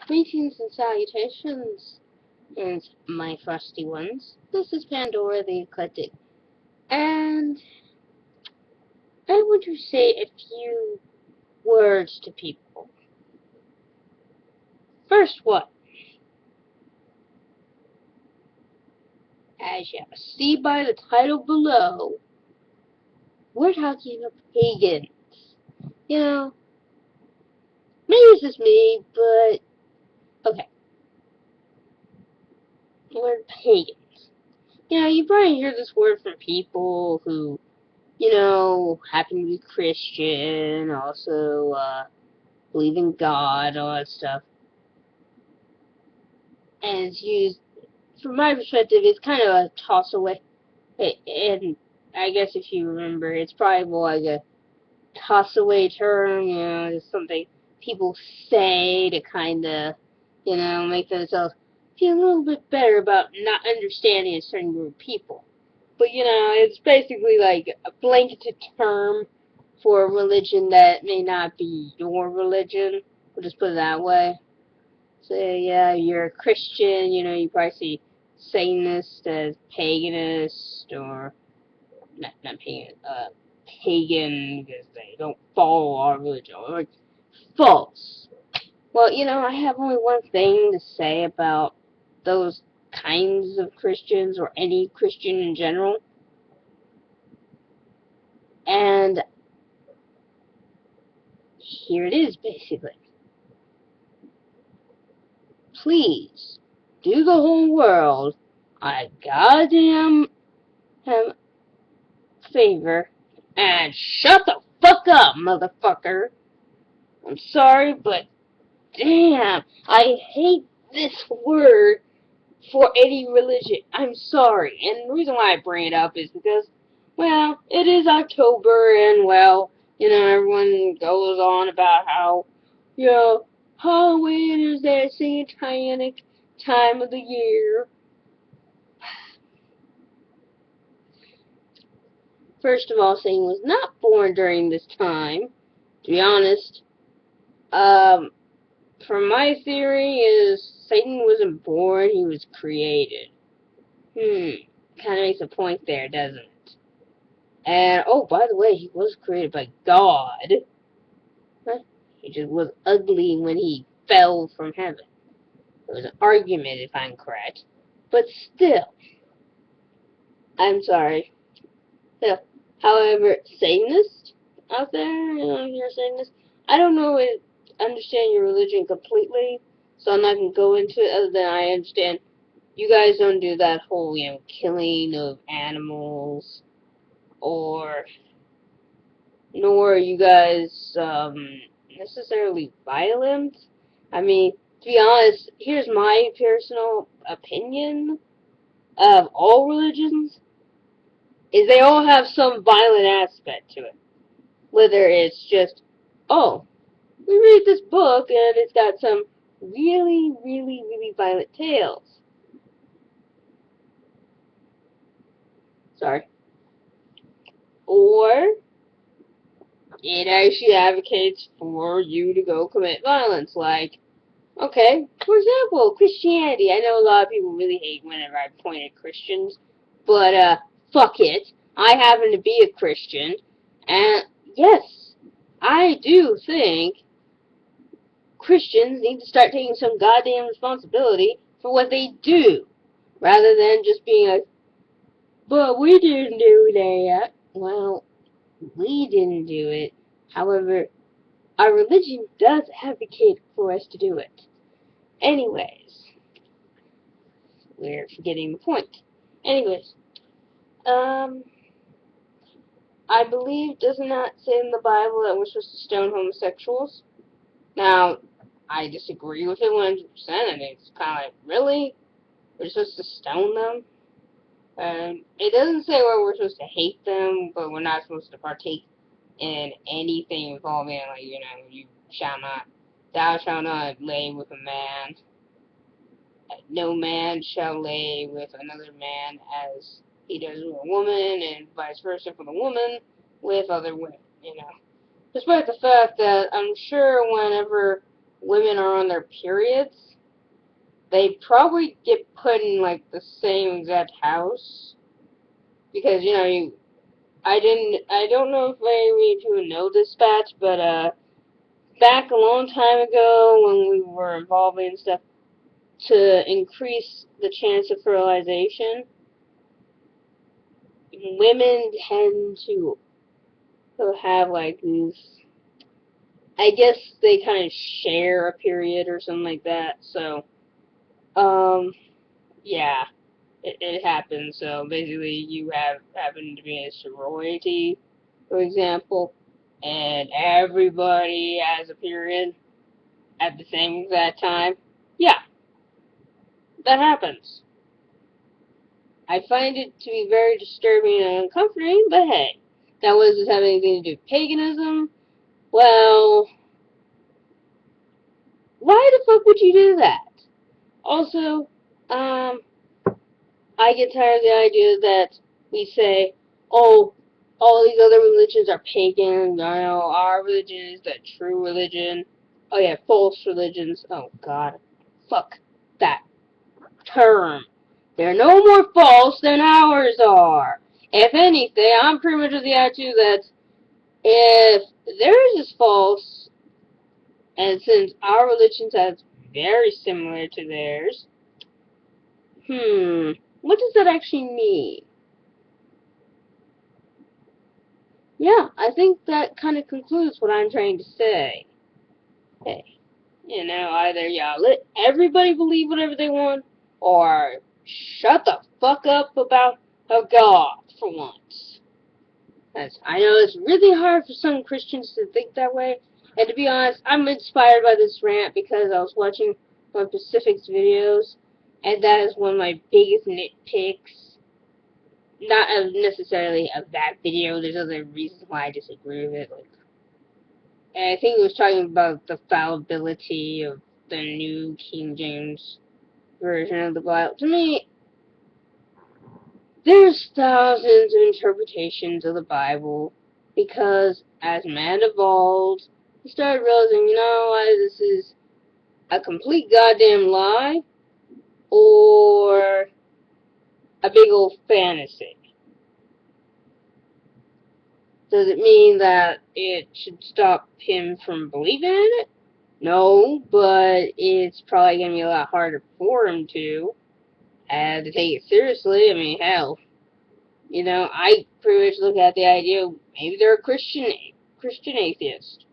Greetings and salutations, and my frosty ones. This is Pandora the Eclectic, and I want to say a few words to people. First one, as you see by the title below, we're talking about pagans. You know, maybe it's just me, but okay, we're pagans. You probably hear this word from people who, happen to be Christian, also, believe in God, all that stuff. And it's used, from my perspective, it's kind of a toss away. And I guess if you remember, it's probably more like a toss away term, it's something people say to kind of, make themselves feel a little bit better about not understanding a certain group of people. But, it's basically like a blanketed term for a religion that may not be your religion. We'll just put it that way. So, yeah, you're a Christian, you probably see Satanist as paganist, or, not pagan, pagan, because they don't follow our religion, or false. Well, I have only one thing to say about those kinds of Christians, or any Christian in general, and here it is, basically. Please, do the whole world a goddamn favor and shut the fuck up, motherfucker. I'm sorry, but damn, I hate this word for any religion. I'm sorry. And the reason why I bring it up is because, well, it is October, and, well, everyone goes on about how, Halloween is that satanic time of the year. First of all, Satan was not born during this time, to be honest. From my theory is Satan wasn't born, he was created. Kind of makes a point there, doesn't it? And, oh, by the way, he was created by God. Huh? He just was ugly when he fell from heaven. There was an argument, if I'm correct. But still, I'm sorry. So, however, Satanists out there, you're Satanist. I don't understand your religion completely, so I'm not going to go into it other than I understand you guys don't do that whole, killing of animals, or nor are you guys necessarily violent. I mean, to be honest, here's my personal opinion of all religions, is they all have some violent aspect to it. Whether it's just, oh, we read this book and it's got some really, really, really violent tales. Sorry. Or it actually advocates for you to go commit violence. Like, okay, for example, Christianity. I know a lot of people really hate whenever I point at Christians, but, fuck it. I happen to be a Christian, and yes, I do think Christians need to start taking some goddamn responsibility for what they do, rather than just being like, but we didn't do that. Well, we didn't do it. However, our religion does advocate for us to do it. Anyways, we're forgetting the point. Anyways, I believe, does not say in the Bible that we're supposed to stone homosexuals. Now, I disagree with it 100%. I mean, it's kind of like, really? We're supposed to stone them? It doesn't say where we're supposed to hate them, but we're not supposed to partake in anything involving, like, thou shalt not lay with a man. No man shall lay with another man as he does with a woman, and vice versa for the woman with other women, Despite the fact that I'm sure whenever women are on their periods, they probably get put in, like, the same exact house. Because, I don't know if any of you know this fact, but, back a long time ago when we were evolving and stuff, to increase the chance of fertilization, women tend to have, like, these, I guess they kind of share a period or something like that, so, yeah, it happens. So basically you happen to be in a sorority, for example, and everybody has a period at the same exact time. Yeah, that happens. I find it to be very disturbing and uncomforting, but hey, that does have anything to do with paganism? Well, why the fuck would you do that? Also, I get tired of the idea that we say, oh, all these other religions are pagan, our religion is the true religion. Oh yeah, false religions. Oh god. Fuck that term. They're no more false than ours are. If anything, I'm pretty much of the attitude that if theirs is false, and since our religion is very similar to theirs, what does that actually mean? Yeah, I think that kind of concludes what I'm trying to say. Hey, either y'all let everybody believe whatever they want, or shut the fuck up about God for once. I know it's really hard for some Christians to think that way, and to be honest, I'm inspired by this rant because I was watching one of Pacific's videos, and that is one of my biggest nitpicks. Not necessarily of that video, there's other reasons why I disagree with it, like, and I think he was talking about the fallibility of the new King James version of the Bible. To me, there's thousands of interpretations of the Bible because as man evolved, he started realizing, this is a complete goddamn lie or a big old fantasy. Does it mean that it should stop him from believing in it? No, but it's probably going to be a lot harder for him to take it seriously. I mean, hell, I pretty much look at the idea of maybe they're a Christian atheist.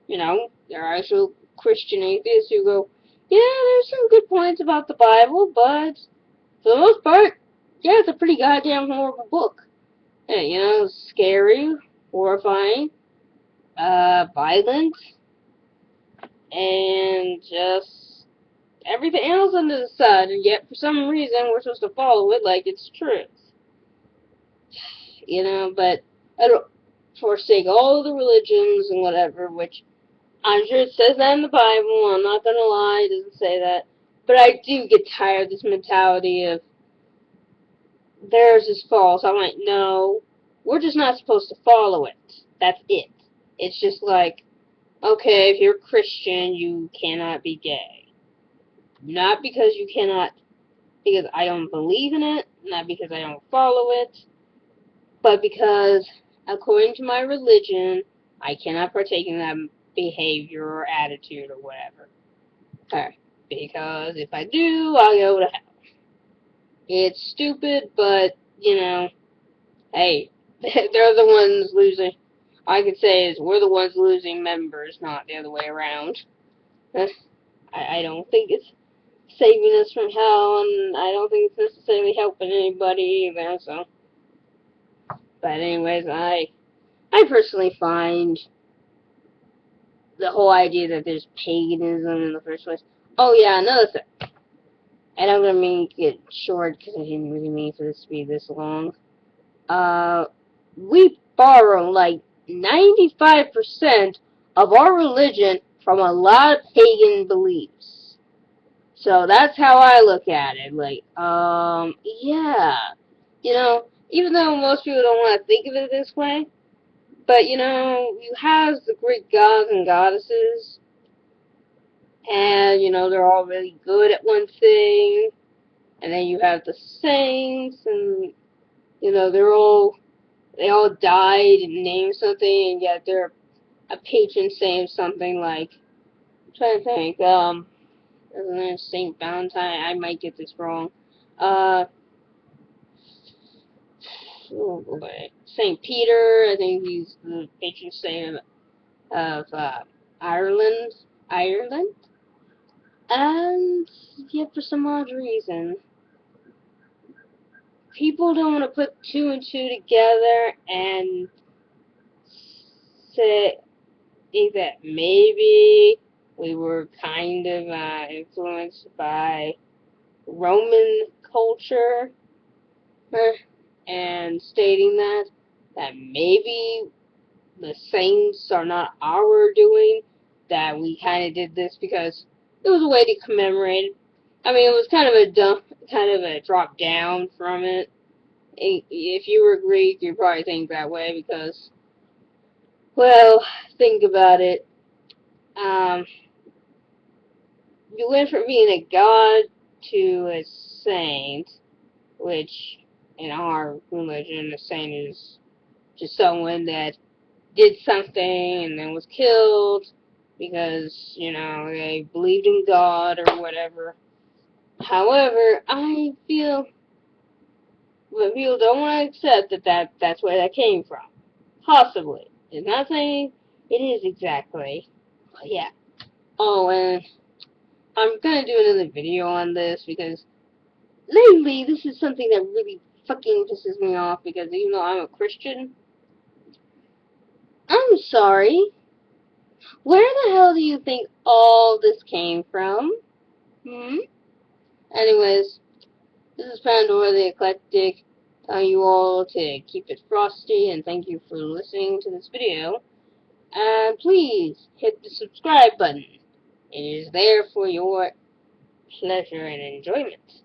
There are actual Christian atheists who go, yeah, there's some good points about the Bible, but for the most part, yeah, it's a pretty goddamn horrible book. Yeah, scary, horrifying, violent, and just everything else under the sun, and yet for some reason we're supposed to follow it like it's truth. But I don't forsake all the religions and whatever, which I'm sure it says that in the Bible, I'm not gonna lie, it doesn't say that. But I do get tired of this mentality of theirs is false. I'm like, no, we're just not supposed to follow it. That's it. It's just like, okay, if you're Christian, you cannot be gay. Not because you cannot, because I don't believe in it, not because I don't follow it, but because, according to my religion, I cannot partake in that behavior or attitude or whatever. Alright, because if I do, I'll go to hell. It's stupid, but, hey, they're the ones losing. All I could say is we're the ones losing members, not the other way around. I don't think it's saving us from hell, and I don't think it's necessarily helping anybody either, so. But anyways, I personally find the whole idea that there's paganism in the first place. Oh yeah, another thing. And I'm gonna make it short because I didn't really mean for this to be this long. We borrow like 95% of our religion from a lot of pagan beliefs. So that's how I look at it. Like, yeah. Even though most people don't want to think of it this way, but you have the Greek gods and goddesses, and they're all really good at one thing. And then you have the saints, and they all died and named something, and yet they're a patron saint of something like, I'm trying to think, isn't it Saint Valentine? I might get this wrong. Uh, oh boy, Saint Peter. I think he's the patron saint of Ireland. Ireland. And yet, for some odd reason, people don't want to put two and two together and say that maybe we were kind of influenced by Roman culture, and stating that maybe the saints are not our doing, that we kind of did this because it was a way to commemorate. I mean, it was kind of a drop down from it. If you were Greek, you'd probably think that way because, well, think about it. Um, you went from being a god to a saint, which in our religion, a saint is just someone that did something and then was killed because, they believed in God or whatever. However, I feel that people don't want to accept that's where that came from. Possibly. It's not saying it is exactly. But yeah. Oh, and I'm gonna do another video on this because lately this is something that really fucking pisses me off because even though I'm a Christian, I'm sorry. Where the hell do you think all this came from? Hmm? Anyways, this is Pandora the Eclectic, telling you all to keep it frosty, and thank you for listening to this video. And please hit the subscribe button. It is there for your pleasure and enjoyment.